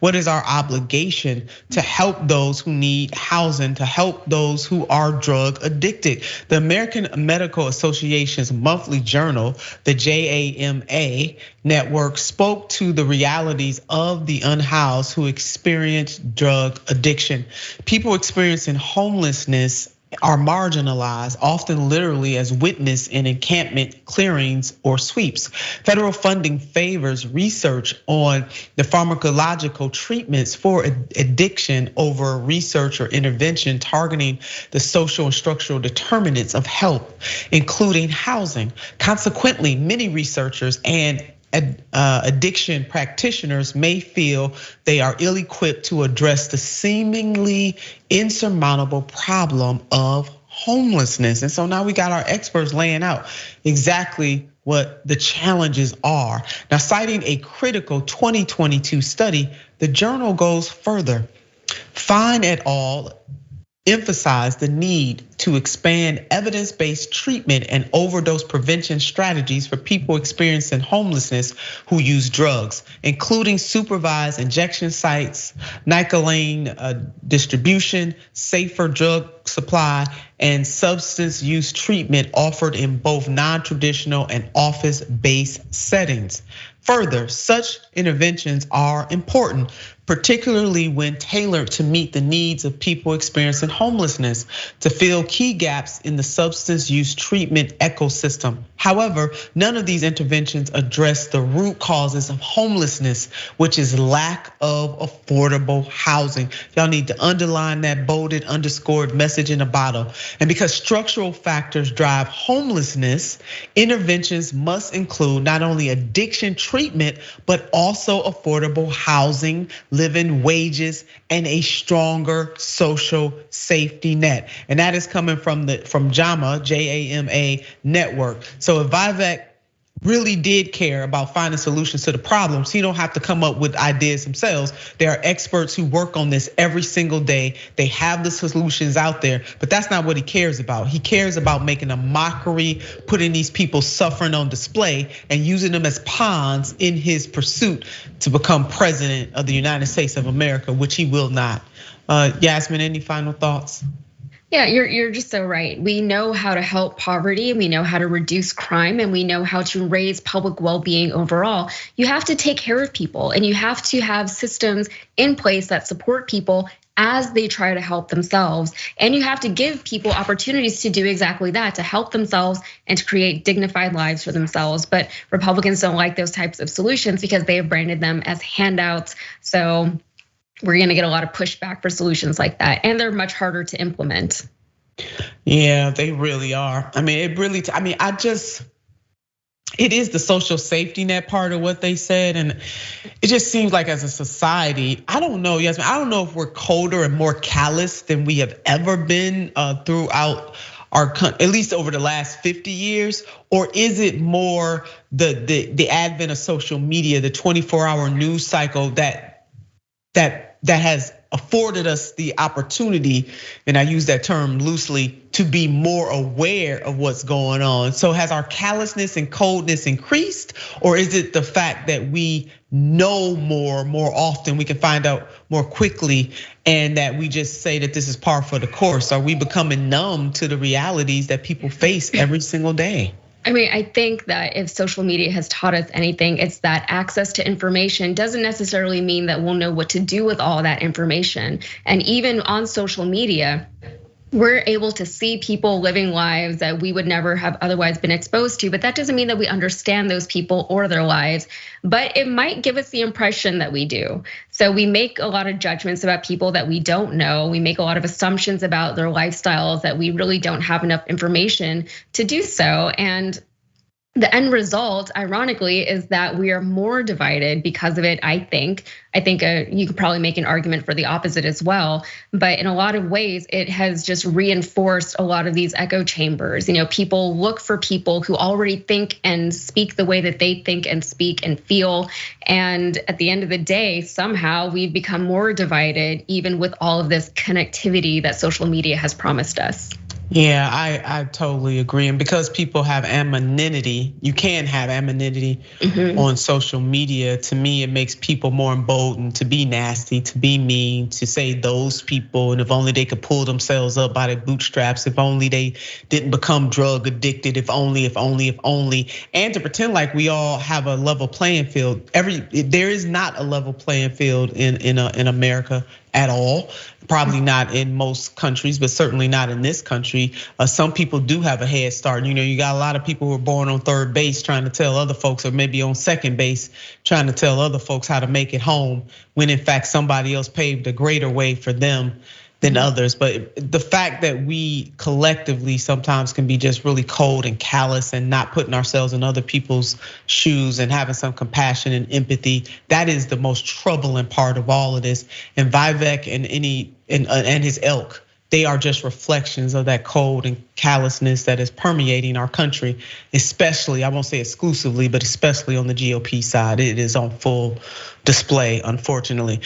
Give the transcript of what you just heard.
What is our obligation to help those who need housing, to help those who are drug addicted? The American Medical Association's monthly journal, the JAMA network, spoke to the realities of the unhoused who experience drug addiction. People experiencing homelessness are marginalized, often literally as witnessed in encampment clearings or sweeps. Federal funding favors research on the pharmacological treatments for addiction over research or intervention targeting the social and structural determinants of health, including housing. Consequently, many researchers and addiction practitioners may feel they are ill-equipped to address the seemingly insurmountable problem of homelessness. And so now we got our experts laying out exactly what the challenges are. Now, citing a critical 2022 study, the journal goes further. Fine et al. Emphasize the need to expand evidence-based treatment and overdose prevention strategies for people experiencing homelessness who use drugs, including supervised injection sites, Nicoline distribution, safer drug supply, and substance use treatment offered in both non-traditional and office-based settings. Further, such interventions are important, particularly when tailored to meet the needs of people experiencing homelessness, to fill key gaps in the substance use treatment ecosystem. However, none of these interventions address the root causes of homelessness, which is lack of affordable housing. Y'all need to underline that bolded, underscored message in the bottle. And because structural factors drive homelessness, interventions must include not only addiction treatment, but also affordable housing, living wages, and a stronger social safety net. And that is coming from JAMA, J-A-M-A network. So if Vivek really did care about finding solutions to the problems, he don't have to come up with ideas themselves. There are experts who work on this every single day. They have the solutions out there, but that's not what he cares about. He cares about making a mockery, putting these people suffering on display and using them as pawns in his pursuit to become president of the United States of America, which he will not. Yasmin, any final thoughts? Yeah, you're just so right. We know how to help poverty, and we know how to reduce crime, and we know how to raise public well-being overall. You have to take care of people, and you have to have systems in place that support people as they try to help themselves. And you have to give people opportunities to do exactly that, to help themselves and to create dignified lives for themselves. But Republicans don't like those types of solutions because they have branded them as handouts. So we're gonna get a lot of pushback for solutions like that, and they're much harder to implement. Yeah, they really are. I mean, it is the social safety net part of what they said. And it just seems like as a society, I don't know, Yasmin, I don't know if we're colder and more callous than we have ever been throughout our country, at least over the last 50 years, or is it more the advent of social media, the 24-hour news cycle that has afforded us the opportunity, and I use that term loosely, to be more aware of what's going on. So has our callousness and coldness increased, or is it the fact that we know more often, we can find out more quickly, and that we just say that this is par for the course? Are we becoming numb to the realities that people face every single day? I mean, I think that if social media has taught us anything, it's that access to information doesn't necessarily mean that we'll know what to do with all that information. And even on social media, we're able to see people living lives that we would never have otherwise been exposed to, but that doesn't mean that we understand those people or their lives, but it might give us the impression that we do. So we make a lot of judgments about people that we don't know. We make a lot of assumptions about their lifestyles that we really don't have enough information to do so. And the end result, ironically, is that we are more divided because of it, I think. You could probably make an argument for the opposite as well. But in a lot of ways, it has just reinforced a lot of these echo chambers. People look for people who already think and speak the way that they think and speak and feel. And at the end of the day, somehow we've become more divided, even with all of this connectivity that social media has promised us. Yeah, I totally agree. And because people have anonymity, you can have anonymity on social media. To me, it makes people more emboldened to be nasty, to be mean, to say those people, and if only they could pull themselves up by their bootstraps, if only they didn't become drug addicted, if only, and to pretend like we all have a level playing field. There is not a level playing field in America at all. Probably not in most countries, but certainly not in this country. Some people do have a head start. You got a lot of people who are born on third base trying to tell other folks, or maybe on second base trying to tell other folks how to make it home, when in fact somebody else paved a greater way for them than others. But the fact that we collectively sometimes can be just really cold and callous and not putting ourselves in other people's shoes and having some compassion and empathy, that is the most troubling part of all of this. And Vivek and his ilk, they are just reflections of that cold and callousness that is permeating our country, especially, I won't say exclusively, but especially on the GOP side. It is on full display, unfortunately.